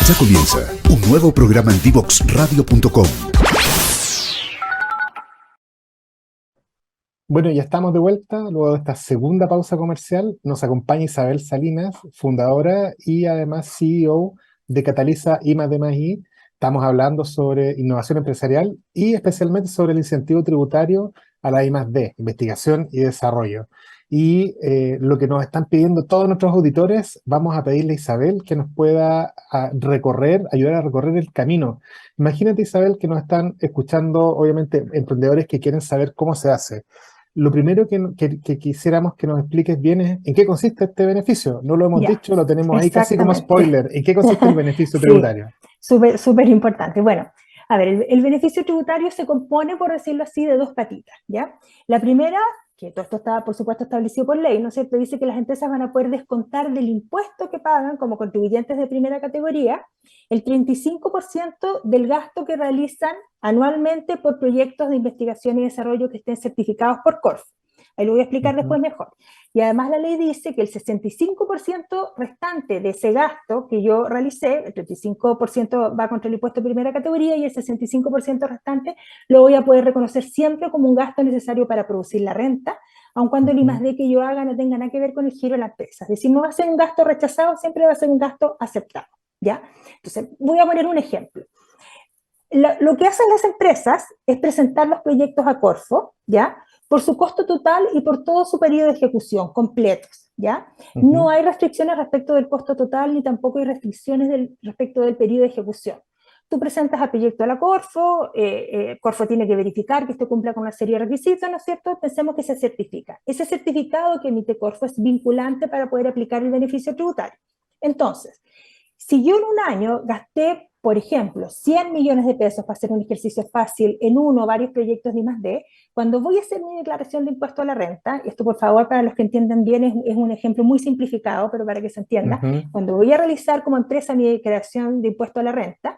Ya comienza un nuevo programa en divoxradio.com. Bueno, ya estamos de vuelta, luego de esta segunda pausa comercial. Nos acompaña Isabel Salinas, fundadora y además CEO de Cataliza I+D+I. Estamos hablando sobre innovación empresarial y especialmente sobre el incentivo tributario a la I+D, investigación y desarrollo. Y lo que nos están pidiendo todos nuestros auditores, vamos a pedirle a Isabel que nos pueda ayudar a recorrer el camino. Imagínate, Isabel, que nos están escuchando, obviamente, emprendedores que quieren saber cómo se hace. Lo primero que quisiéramos que nos expliques bien es en qué consiste este beneficio. No lo hemos Ya, dicho, lo tenemos ahí casi como exactamente. spoiler. ¿En qué consiste el beneficio Sí, tributario? súper importante. Bueno, a ver, el beneficio tributario se compone, por decirlo así, de dos patitas, ¿ya? La primera, que todo esto está, por supuesto, establecido por ley, ¿no es cierto? Dice que las empresas van a poder descontar del impuesto que pagan como contribuyentes de primera categoría el 35% del gasto que realizan anualmente por proyectos de investigación y desarrollo que estén certificados por Corfo. Ahí lo voy a explicar Ujú. después mejor. Y además la ley dice que el 65% restante de ese gasto que yo realicé, el 35% va contra el impuesto de primera categoría y el 65% restante lo voy a poder reconocer siempre como un gasto necesario para producir la renta, aun cuando el Ujú. I+D que yo haga no tenga nada que ver con el giro de la empresa. Es decir, no va a ser un gasto rechazado, siempre va a ser un gasto aceptado, ¿ya? Entonces, voy a poner un ejemplo. Lo que hacen las empresas es presentar los proyectos a Corfo, ¿ya? Por su costo total y por todo su periodo de ejecución, completos, ¿ya? No Ujú. hay restricciones respecto del costo total, ni tampoco hay restricciones respecto del periodo de ejecución. Tú presentas el proyecto a la Corfo, Corfo tiene que verificar que esto cumpla con una serie de requisitos, ¿no es cierto? Pensemos que se certifica. Ese certificado que emite Corfo es vinculante para poder aplicar el beneficio tributario. Entonces, si yo en un año gasté, por ejemplo, 100 millones de pesos para hacer un ejercicio fácil en uno o varios proyectos de I+D, cuando voy a hacer mi declaración de impuesto a la renta, y esto por favor para los que entiendan bien es un ejemplo muy simplificado, pero para que se entienda, Ujú. cuando voy a realizar como empresa mi declaración de impuesto a la renta,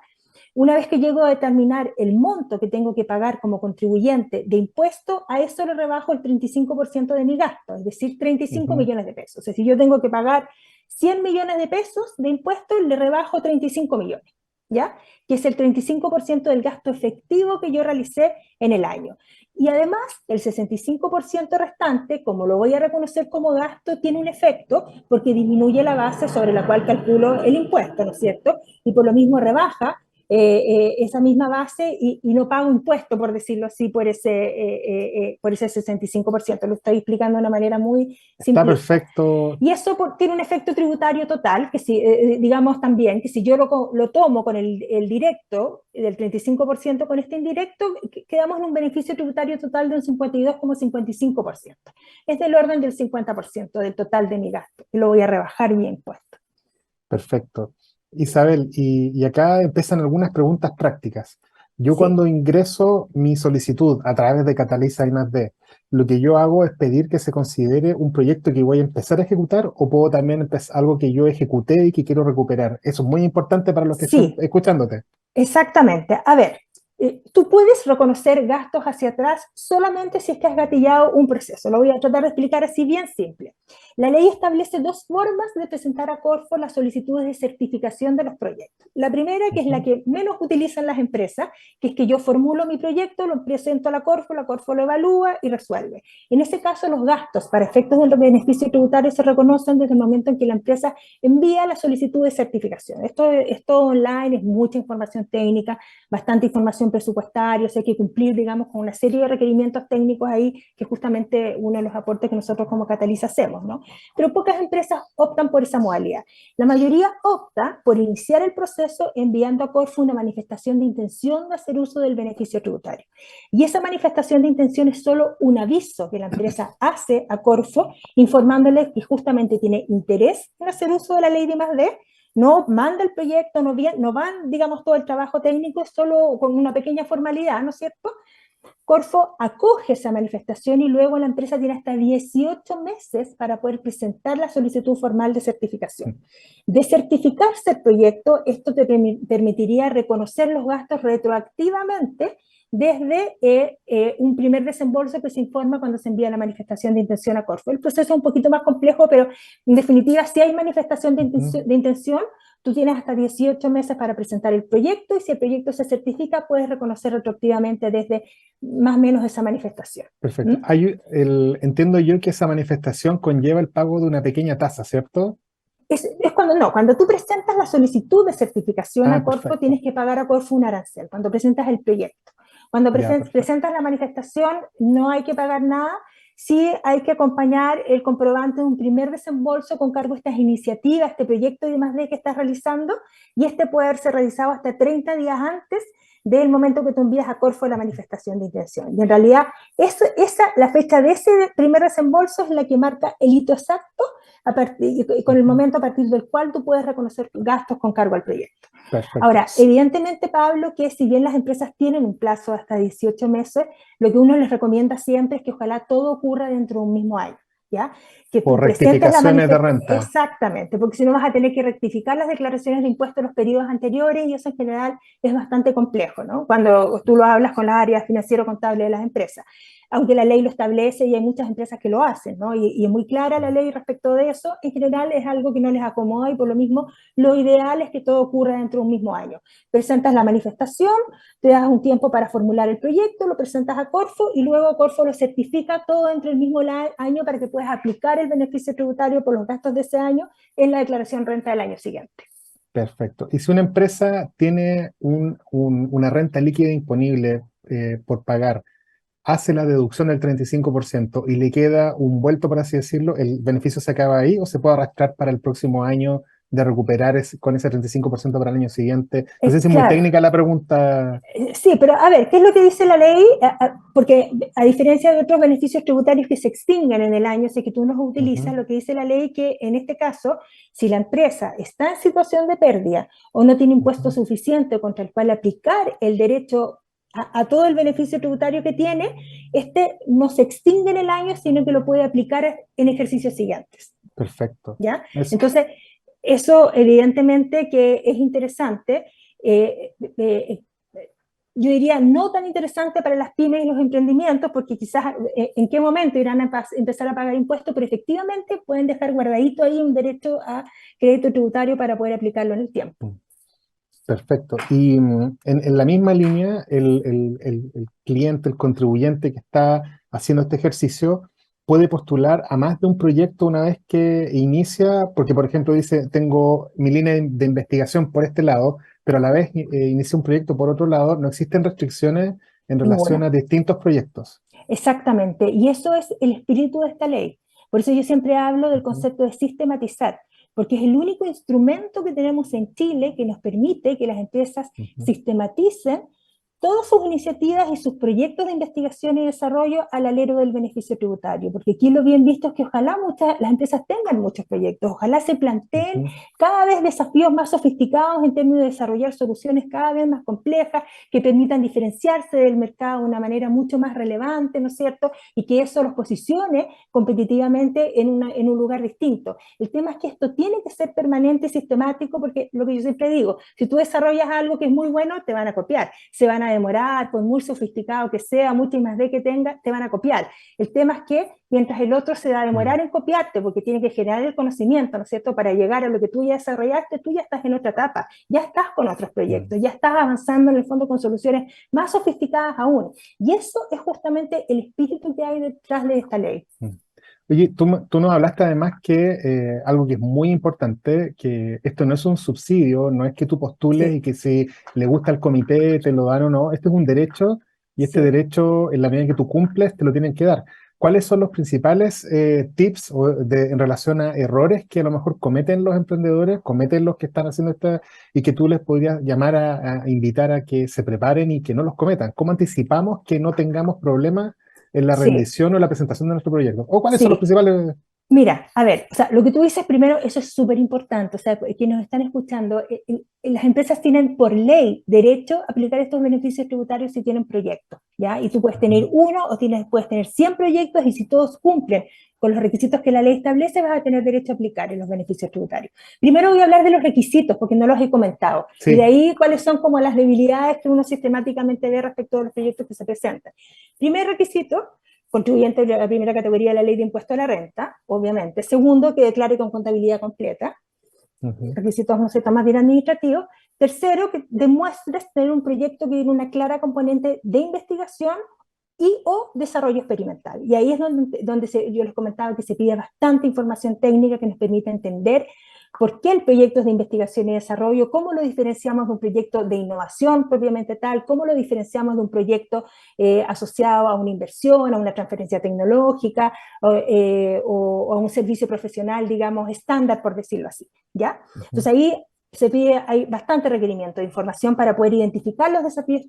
una vez que llego a determinar el monto que tengo que pagar como contribuyente de impuesto, a eso le rebajo el 35% de mi gasto, es decir, 35 Ujú. millones de pesos. O sea, si yo tengo que pagar 100 millones de pesos de impuestos, le rebajo 35 millones, ¿ya? Que es el 35% del gasto efectivo que yo realicé en el año. Y además, el 65% restante, como lo voy a reconocer como gasto, tiene un efecto porque disminuye la base sobre la cual calculo el impuesto, ¿no es cierto? Y por lo mismo rebaja esa misma base y no pago impuesto, por decirlo así, por ese 65%. Lo estoy explicando de una manera muy Está simplista. perfecto. Y eso tiene un efecto tributario total, que si, digamos también, que si yo lo tomo con el directo, del 35% con este indirecto, quedamos en un beneficio tributario total de un 52,55%. Es del orden del 50% del total de mi gasto, y lo voy a rebajar mi impuesto. Perfecto. Isabel, y acá empiezan algunas preguntas prácticas. Yo Sí. cuando ingreso mi solicitud a través de Cataliza I+D, lo que yo hago es pedir que se considere un proyecto que voy a empezar a ejecutar o puedo también empezar algo que yo ejecuté y que quiero recuperar. Eso es muy importante para los que están Sí, escuchándote. exactamente. A ver, tú puedes reconocer gastos hacia atrás solamente si es que has gatillado un proceso. Lo voy a tratar de explicar así bien simple. La ley establece dos formas de presentar a Corfo las solicitudes de certificación de los proyectos. La primera, que es la Ujú. que menos utilizan las empresas, que es que yo formulo mi proyecto, lo presento a la Corfo lo evalúa y resuelve. En ese caso, los gastos para efectos del beneficio tributario se reconocen desde el momento en que la empresa envía la solicitud de certificación. Esto es todo online, es mucha información técnica, bastante información presupuestaria, o sea, hay que cumplir, digamos, con una serie de requerimientos técnicos ahí, que es justamente uno de los aportes que nosotros como Cataliza hacemos, ¿no? Pero pocas empresas optan por esa modalidad. La mayoría opta por iniciar el proceso enviando a Corfo una manifestación de intención de hacer uso del beneficio tributario. Y esa manifestación de intención es solo un aviso que la empresa hace a Corfo, informándole que justamente tiene interés en hacer uso de la ley de I+D, no manda el proyecto, no van, digamos, todo el trabajo técnico, solo con una pequeña formalidad, ¿no es cierto? Corfo acoge esa manifestación y luego la empresa tiene hasta 18 meses para poder presentar la solicitud formal de certificación. De certificarse el proyecto, esto te permitiría reconocer los gastos retroactivamente desde un primer desembolso que se informa cuando se envía la manifestación de intención a Corfo. El proceso es un poquito más complejo, pero en definitiva, si hay manifestación Ujú. de intención, tú tienes hasta 18 meses para presentar el proyecto y si el proyecto se certifica, puedes reconocer retroactivamente desde más o menos esa manifestación. Perfecto. Entiendo yo que esa manifestación conlleva el pago de una pequeña tasa, ¿cierto? Es cuando tú presentas la solicitud de certificación Ah, a Corfo, perfecto. tienes que pagar a Corfo un arancel, cuando presentas el proyecto. Cuando Ya, perfecto. presentas la manifestación, no hay que pagar nada, sí hay que acompañar el comprobante de un primer desembolso con cargo a estas iniciativas, este proyecto y demás de que estás realizando, y este puede haberse realizado hasta 30 días antes del momento que tú envías a Corfo la manifestación de intención. Y en realidad, la fecha de ese primer desembolso es la que marca el hito exacto con el momento a partir del cual tú puedes reconocer gastos con cargo al proyecto. Perfecto. Ahora, evidentemente, Pablo, que si bien las empresas tienen un plazo de hasta 18 meses, lo que uno les recomienda siempre es que ojalá todo ocurra dentro de un mismo año, ¿ya? Que tú Por presentes la rectificaciones de manifestación, renta. exactamente, porque si no vas a tener que rectificar las declaraciones de impuestos de los periodos anteriores y eso en general es bastante complejo, ¿no? Cuando tú lo hablas con las áreas financiero-contable de las empresas. Aunque la ley lo establece y hay muchas empresas que lo hacen, ¿no? Y es muy clara la ley respecto de eso, en general es algo que no les acomoda y por lo mismo lo ideal es que todo ocurra dentro de un mismo año. Presentas la manifestación, te das un tiempo para formular el proyecto, lo presentas a Corfo y luego Corfo lo certifica todo dentro del mismo año para que puedas aplicar el beneficio tributario por los gastos de ese año en la declaración renta del año siguiente. Perfecto. Y si una empresa tiene una renta líquida disponible por pagar, hace la deducción del 35% y le queda un vuelto, por así decirlo, ¿el beneficio se acaba ahí o se puede arrastrar para el próximo año de recuperar con ese 35% para el año siguiente? No sé si es muy Claro, técnica la pregunta. sí, pero a ver, ¿qué es lo que dice la ley? Porque a diferencia de otros beneficios tributarios que se extinguen en el año, si que tú no los utilizas, Ujú, lo que dice la ley es que en este caso, si la empresa está en situación de pérdida o no tiene impuesto ujú. suficiente contra el cual aplicar el derecho a todo el beneficio tributario que tiene, este no se extingue en el año, sino que lo puede aplicar en ejercicios siguientes. Perfecto. ¿Ya? Es, Entonces, eso evidentemente que es interesante. Eh, eh, yo diría no tan interesante para las pymes y los emprendimientos, porque quizás en qué momento irán a empezar a pagar impuestos, pero efectivamente pueden dejar guardadito ahí un derecho a crédito tributario para poder aplicarlo en el tiempo. Perfecto. Y en la misma línea, el cliente, el contribuyente que está haciendo este ejercicio, puede postular a más de un proyecto una vez que inicia, porque por ejemplo dice, tengo mi línea de investigación por este lado, pero a la vez inicia un proyecto por otro lado, no existen restricciones en relación Ninguna. a distintos proyectos. Exactamente, y eso es el espíritu de esta ley. Por eso yo siempre hablo del Ujú, concepto de sistematizar, porque es el único instrumento que tenemos en Chile que nos permite que las empresas ujú. sistematicen todas sus iniciativas y sus proyectos de investigación y desarrollo al alero del beneficio tributario, porque aquí lo bien visto es que ojalá las empresas tengan muchos proyectos, ojalá se planteen Ujú. cada vez desafíos más sofisticados en términos de desarrollar soluciones cada vez más complejas que permitan diferenciarse del mercado de una manera mucho más relevante, ¿no es cierto? Y que eso los posicione competitivamente en un lugar distinto. El tema es que esto tiene que ser permanente y sistemático porque lo que yo siempre digo, si tú desarrollas algo que es muy bueno, te van a copiar, se van a demorar, por muy sofisticado que sea, mucho más de que tenga, te van a copiar. El tema es que mientras el otro se va a Mm, demorar en copiarte porque tiene que generar el conocimiento, ¿no es cierto? Para llegar a lo que tú ya desarrollaste, tú ya estás en otra etapa, ya estás con otros mm. proyectos, ya estás avanzando en el fondo con soluciones más sofisticadas aún. Y eso es justamente el espíritu que hay detrás de esta ley. Mm. Oye, tú nos hablaste además que algo que es muy importante, que esto no es un subsidio, no es que tú postules y Sí, que si le gusta al comité te lo dan o no, este es un derecho y este sí. derecho en la medida en que tú cumples te lo tienen que dar. ¿Cuáles son los principales tips en relación a errores que a lo mejor cometen los emprendedores, cometen los que están haciendo esta y que tú les podrías llamar a invitar a que se preparen y que no los cometan? ¿Cómo anticipamos que no tengamos problemas en la Sí, rendición o la presentación de nuestro proyecto? ¿O cuáles son los sí. principales? Mira, a ver, o sea, lo que tú dices primero, eso es súper importante, o sea, quienes nos están escuchando, las empresas tienen por ley derecho a aplicar estos beneficios tributarios si tienen proyectos, ¿ya? Y tú puedes tener Ujú, uno o puedes tener 100 proyectos y si todos cumplen con los requisitos que la ley establece, vas a tener derecho a aplicar en los beneficios tributarios. Primero voy a hablar de los requisitos, porque no los he comentado, y de sí, ahí cuáles son como las debilidades que uno sistemáticamente ve respecto a los proyectos que se presentan. Primer requisito, contribuyente de la primera categoría de la ley de impuesto a la renta, obviamente. Segundo, que declare con contabilidad completa. requisitos, no sé, más bien administrativos. Tercero, que demuestres tener un proyecto que tiene una clara componente de investigación y o desarrollo experimental. Y ahí es donde yo les comentaba que se pide bastante información técnica que nos permite entender por qué el proyecto es de investigación y desarrollo, cómo lo diferenciamos de un proyecto de innovación propiamente tal, cómo lo diferenciamos de un proyecto asociado a una inversión, a una transferencia tecnológica o a un servicio profesional, digamos, estándar, por decirlo así, ¿ya? Entonces ahí se pide, hay bastante requerimiento de información para poder identificar los desafíos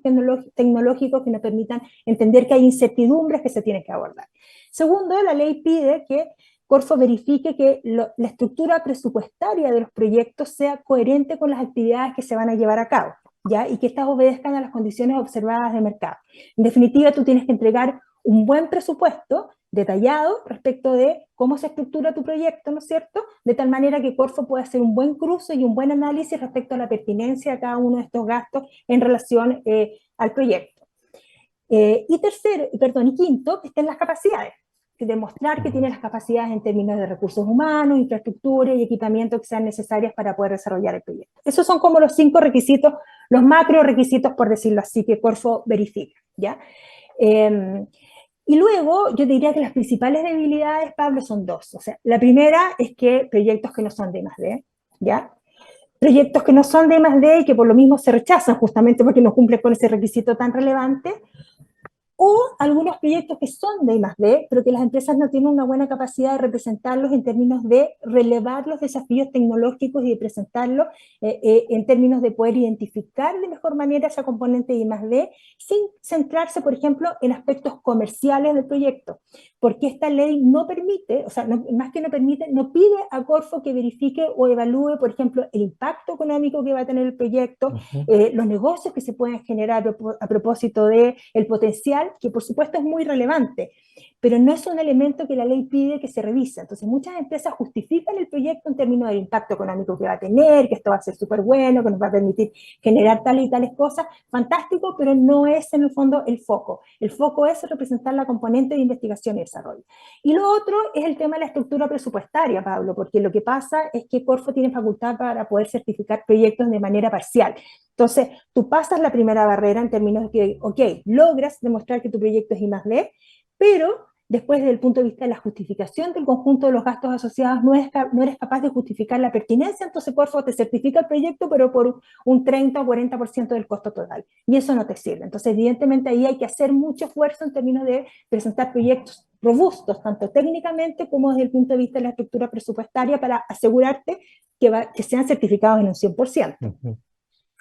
tecnológicos que nos permitan entender que hay incertidumbres que se tienen que abordar. Segundo, la ley pide que Corfo verifique que la estructura presupuestaria de los proyectos sea coherente con las actividades que se van a llevar a cabo, ¿ya? Y que estas obedezcan a las condiciones observadas de mercado. En definitiva, tú tienes que entregar un buen presupuesto detallado respecto de cómo se estructura tu proyecto, ¿no es cierto? De tal manera que Corfo pueda hacer un buen cruce y un buen análisis respecto a la pertinencia de cada uno de estos gastos en relación al proyecto. Y quinto, que estén las capacidades. Demostrar que tiene las capacidades en términos de recursos humanos, infraestructura y equipamiento que sean necesarias para poder desarrollar el proyecto. Esos son como los 5 requisitos, los macro requisitos, por decirlo así, que Corfo verifica, ¿ya? Y luego yo diría que las principales debilidades, Pablo, son 2. O sea, la primera es que proyectos que no son de I+D, ¿ya? Proyectos que no son de I+D y que por lo mismo se rechazan justamente porque no cumplen con ese requisito tan relevante, o algunos proyectos que son de I+D, pero que las empresas no tienen una buena capacidad de representarlos en términos de relevar los desafíos tecnológicos y de presentarlos en términos de poder identificar de mejor manera esa componente de I+D, sin centrarse, por ejemplo, en aspectos comerciales del proyecto, porque esta ley no permite, o sea, más que no permite, no pide a Corfo que verifique o evalúe, por ejemplo, el impacto económico que va a tener el proyecto, los negocios que se pueden generar a propósito del potencial, que por supuesto es muy relevante, pero no es un elemento que la ley pide que se revise. Entonces muchas empresas justifican el proyecto en términos del impacto económico que va a tener, que esto va a ser súper bueno, que nos va a permitir generar tales y tales cosas, fantástico, pero no es en el fondo el foco. El foco es representar la componente de investigación y desarrollo. Y lo otro es el tema de la estructura presupuestaria, Pablo, porque lo que pasa es que Corfo tiene facultad para poder certificar proyectos de manera parcial. Entonces, tú pasas la primera barrera en términos de que, ok, logras demostrar que tu proyecto es I+D, pero después desde el punto de vista de la justificación del conjunto de los gastos asociados no eres capaz de justificar la pertinencia, entonces Corfo te certifica el proyecto, pero por un 30 o 40% del costo total. Y eso no te sirve. Entonces, evidentemente, ahí hay que hacer mucho esfuerzo en términos de presentar proyectos robustos, tanto técnicamente como desde el punto de vista de la estructura presupuestaria, para asegurarte que sean certificados en un 100%.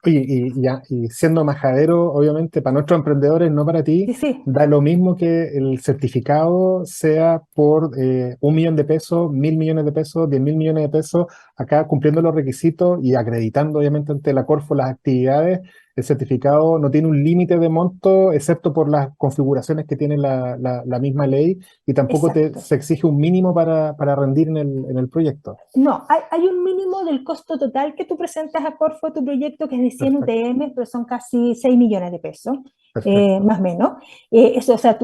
Oye, y siendo majadero, obviamente, para nuestros emprendedores, no para ti, Sí. da lo mismo que el certificado sea por 1.000.000 de pesos, 1.000 millones de pesos, 10.000 millones de pesos, acá cumpliendo los requisitos y acreditando, obviamente, ante la Corfo las actividades. El certificado no tiene un límite de monto, excepto por las configuraciones que tiene la misma ley, y tampoco se exige un mínimo para rendir en el proyecto. No, hay un mínimo del costo total que tú presentas a Corfo, tu proyecto, que es de 100 UTM, pero son casi 6 millones de pesos, más o menos. Eso, o sea,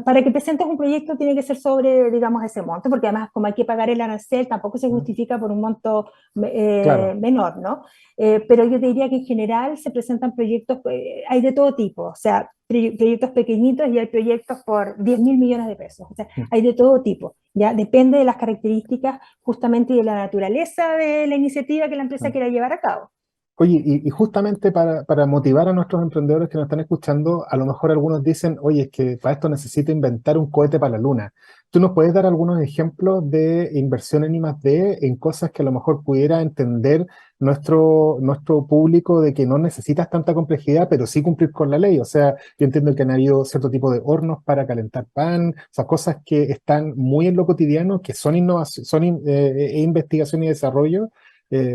para que presentes un proyecto tiene que ser sobre, digamos, ese monto, porque además como hay que pagar el arancel, tampoco se justifica por un monto menor, ¿no? Pero yo te diría que en general se presentan proyectos, hay de todo tipo, o sea, proyectos pequeñitos y hay proyectos por 10.000 millones de pesos, o sea, hay de todo tipo, ¿ya? Depende de las características justamente de la naturaleza de la iniciativa que la empresa quiera llevar a cabo. Oye, y justamente para motivar a nuestros emprendedores que nos están escuchando, a lo mejor algunos dicen, oye, es que para esto necesito inventar un cohete para la luna. ¿Tú nos puedes dar algunos ejemplos de inversión en I+D, en cosas que a lo mejor pudiera entender nuestro público, de que no necesitas tanta complejidad, pero sí cumplir con la ley? O sea, yo entiendo que han habido cierto tipo de hornos para calentar pan, o sea, cosas que están muy en lo cotidiano, que son innovación, son investigación y desarrollo.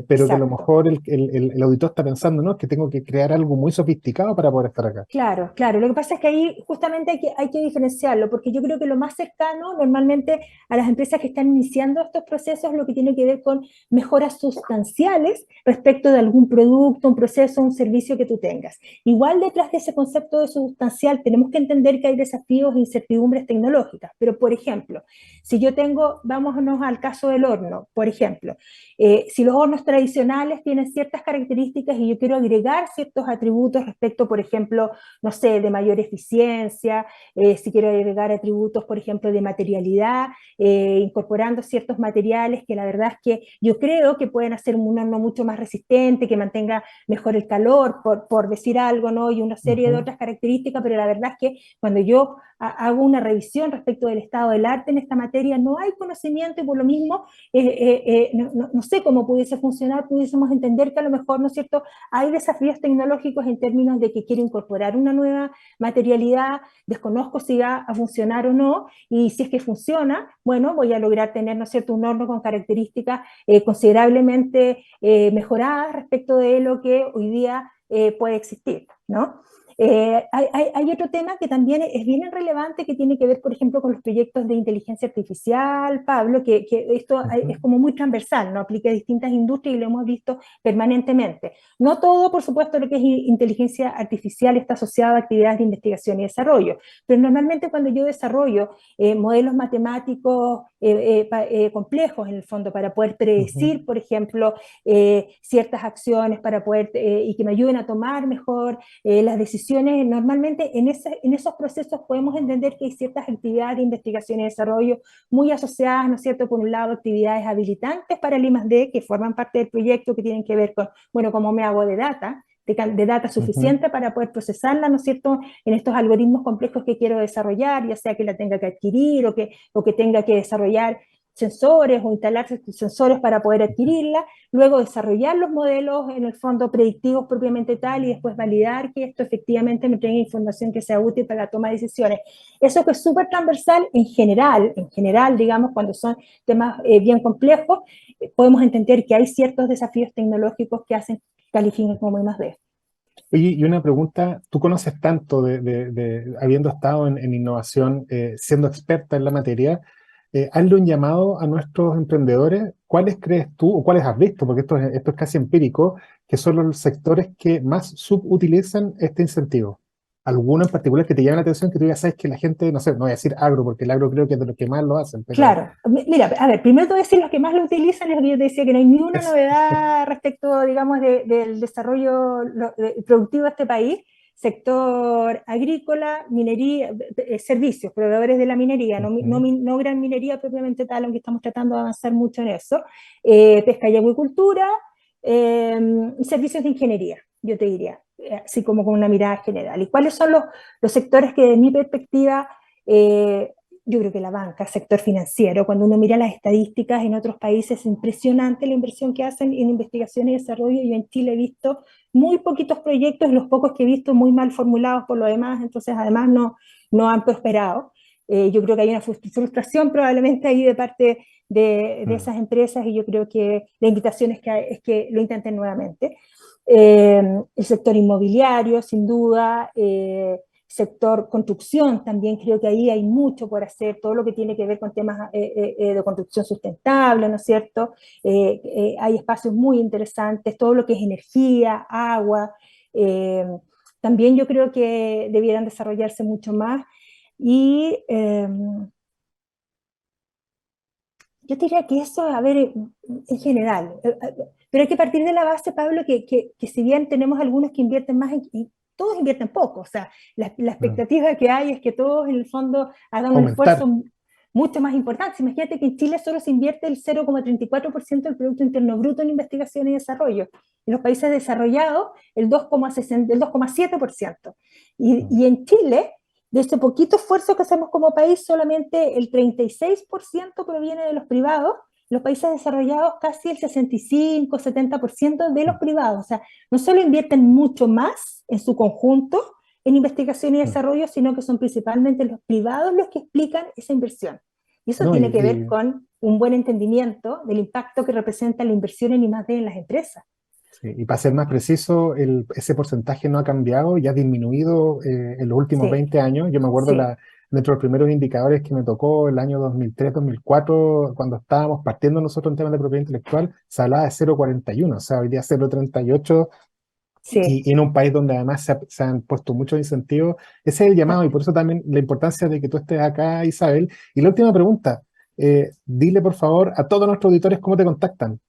Pero que a lo mejor el auditor está pensando, ¿no? Que tengo que crear algo muy sofisticado para poder estar acá. Claro, claro. Lo que pasa es que ahí justamente hay que diferenciarlo, porque yo creo que lo más cercano normalmente a las empresas que están iniciando estos procesos, lo que tiene que ver con mejoras sustanciales respecto de algún producto, un proceso, un servicio que tú tengas. Igual detrás de ese concepto de sustancial tenemos que entender que hay desafíos e incertidumbres tecnológicas. Pero, por ejemplo, si yo tengo, vámonos al caso del horno, por ejemplo, si los hornos hornos tradicionales tienen ciertas características y yo quiero agregar ciertos atributos respecto, por ejemplo, no sé, de mayor eficiencia, si quiero agregar atributos, por ejemplo, de materialidad, incorporando ciertos materiales que la verdad es que yo creo que pueden hacer un horno mucho más resistente, que mantenga mejor el calor, por decir algo, ¿no? Y una serie de otras características, pero la verdad es que cuando yo hago una revisión respecto del estado del arte en esta materia, no hay conocimiento y por lo mismo no sé cómo pudiese funcionar, pudiésemos entender que a lo mejor, ¿no es cierto?, hay desafíos tecnológicos en términos de que quiero incorporar una nueva materialidad, desconozco si va a funcionar o no, y si es que funciona, bueno, voy a lograr tener, ¿no es cierto?, un horno con características considerablemente mejoradas respecto de lo que hoy día puede existir, ¿no? Hay otro tema que también es bien relevante que tiene que ver, por ejemplo, con los proyectos de inteligencia artificial, Pablo, que esto es como muy transversal, ¿no? Aplica a distintas industrias y lo hemos visto permanentemente. No todo, por supuesto, lo que es inteligencia artificial está asociado a actividades de investigación y desarrollo, pero normalmente cuando yo desarrollo modelos matemáticos complejos, en el fondo, para poder predecir, por ejemplo, ciertas acciones, para poder, y que me ayuden a tomar mejor las decisiones, normalmente en esos procesos podemos entender que hay ciertas actividades de investigación y desarrollo muy asociadas, ¿no es cierto?, por un lado, actividades habilitantes para el I+D, que forman parte del proyecto, que tienen que ver con, bueno, cómo me hago de data suficiente para poder procesarla, ¿no es cierto?, en estos algoritmos complejos que quiero desarrollar, ya sea que la tenga que adquirir o que tenga que desarrollar sensores o instalar sensores para poder adquirirla, luego desarrollar los modelos en el fondo predictivos propiamente tal y después validar que esto efectivamente me tenga información que sea útil para la toma de decisiones. Eso que es súper transversal en general, digamos, cuando son temas bien complejos, podemos entender que hay ciertos desafíos tecnológicos que califican como I+D. Oye, y una pregunta, tú conoces tanto habiendo estado en innovación, siendo experta en la materia, hazle un llamado a nuestros emprendedores. ¿Cuáles crees tú, o cuáles has visto, porque esto es casi empírico, que son los sectores que más subutilizan este incentivo? ¿Alguno en particular que te llame la atención, que tú ya sabes que la gente, no sé, no voy a decir agro, porque el agro creo que es de los que más lo hacen, pero... Claro, mira, a ver, primero te voy a decir los que más lo utilizan, es lo que yo te decía, que no hay ninguna novedad respecto, digamos, del desarrollo productivo de este país. Sector agrícola, minería, servicios, proveedores de la minería, no gran minería propiamente tal, aunque estamos tratando de avanzar mucho en eso, pesca y acuicultura, y servicios de ingeniería, yo te diría, así como con una mirada general. ¿Y cuáles son los sectores que, de mi perspectiva, yo creo que la banca, sector financiero, cuando uno mira las estadísticas en otros países, es impresionante la inversión que hacen en investigación y desarrollo. Yo en Chile he visto muy poquitos proyectos, los pocos que he visto muy mal formulados por lo demás, entonces además no han prosperado. Yo creo que hay una frustración probablemente ahí de parte de esas empresas y yo creo que la invitación es que lo intenten nuevamente. El sector inmobiliario, sin duda, sector construcción, también creo que ahí hay mucho por hacer, todo lo que tiene que ver con temas de construcción sustentable, ¿no es cierto? Hay espacios muy interesantes, todo lo que es energía, agua, también yo creo que debieran desarrollarse mucho más y yo diría que eso, a ver, en general, pero hay que partir de la base, Pablo, que si bien tenemos algunos que invierten más, todos invierten poco, o sea, la expectativa que hay es que todos en el fondo hagan un esfuerzo mucho más importante. Imagínate que en Chile solo se invierte el 0,34% del Producto Interno Bruto en investigación y desarrollo. En los países desarrollados, el 2,7%. Y en Chile, de ese poquito esfuerzo que hacemos como país, solamente el 36% proviene de los privados. En los países desarrollados casi el 65-70% de los privados. O sea, no solo invierten mucho más en su conjunto en investigación y desarrollo, sino que son principalmente los privados los que explican esa inversión. Y eso tiene que ver con un buen entendimiento del impacto que representa la inversión en I+D en las empresas. Sí, y para ser más preciso, ese porcentaje no ha cambiado y ha disminuido en los últimos 20 años. Yo me acuerdo dentro de los primeros indicadores que me tocó el año 2003-2004, cuando estábamos partiendo nosotros en temas de propiedad intelectual, se hablaba de 0,41, o sea, hoy día 0,38, y en un país donde además se han puesto muchos incentivos. Ese es el llamado, y por eso también la importancia de que tú estés acá, Isabel. Y la última pregunta, dile por favor a todos nuestros auditores cómo te contactan.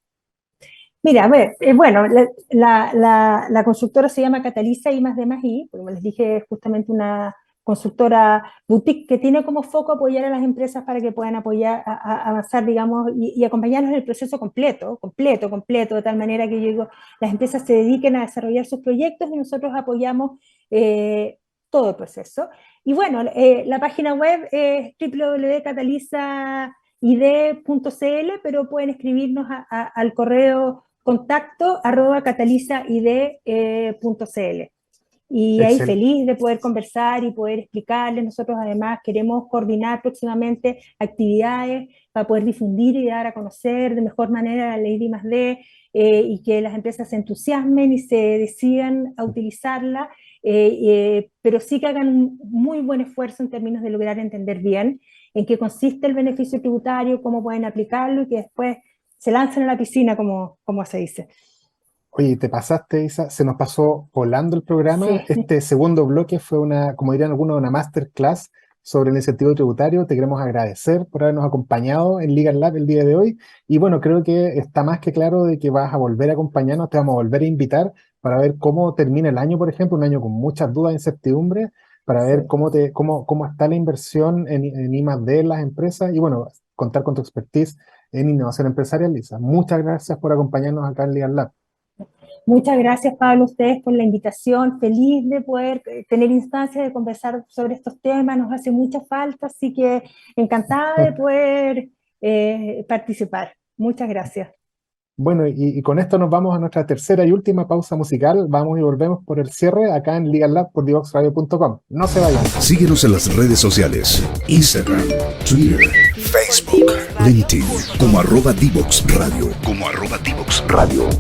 Mira, a ver, bueno, la consultora se llama Cataliza I+D+I, como les dije, es justamente una consultora boutique que tiene como foco apoyar a las empresas para que puedan apoyar, avanzar, digamos, y acompañarlos en el proceso completo, de tal manera que yo digo, las empresas se dediquen a desarrollar sus proyectos y nosotros apoyamos todo el proceso. Y bueno, la página web es www.catalizaid.cl, pero pueden escribirnos al correo contacto@catalizaid.cl. Y ahí Excel. feliz de poder conversar y poder explicarles. Nosotros además queremos coordinar próximamente actividades para poder difundir y dar a conocer de mejor manera la ley de I+D, y que las empresas se entusiasmen y se decidan a utilizarla, pero sí que hagan un muy buen esfuerzo en términos de lograr entender bien en qué consiste el beneficio tributario, cómo pueden aplicarlo y que después se lancen a la piscina, como se dice. Oye, te pasaste, Isa, se nos pasó volando el programa. Sí. Este segundo bloque fue una, como dirían algunos, una masterclass sobre el incentivo tributario. Te queremos agradecer por habernos acompañado en Legal Lab el día de hoy. Y bueno, creo que está más que claro de que vas a volver a acompañarnos, te vamos a volver a invitar para ver cómo termina el año, por ejemplo, un año con muchas dudas e incertidumbre, para Sí. ver cómo está la inversión en I+D en las empresas y bueno, contar con tu expertise en innovación empresarial, Lisa. Muchas gracias por acompañarnos acá en Legal Lab. Muchas gracias, Pablo, a ustedes por la invitación. Feliz de poder tener instancias de conversar sobre estos temas. Nos hace mucha falta, así que encantada de poder participar. Muchas gracias. Bueno, y con esto nos vamos a nuestra tercera y última pausa musical. Vamos y volvemos por el cierre acá en Legal Lab por divoxradio.com. No se vayan. Síguenos en las redes sociales, Instagram, Twitter, Facebook, LinkedIn, como @Divox Radio.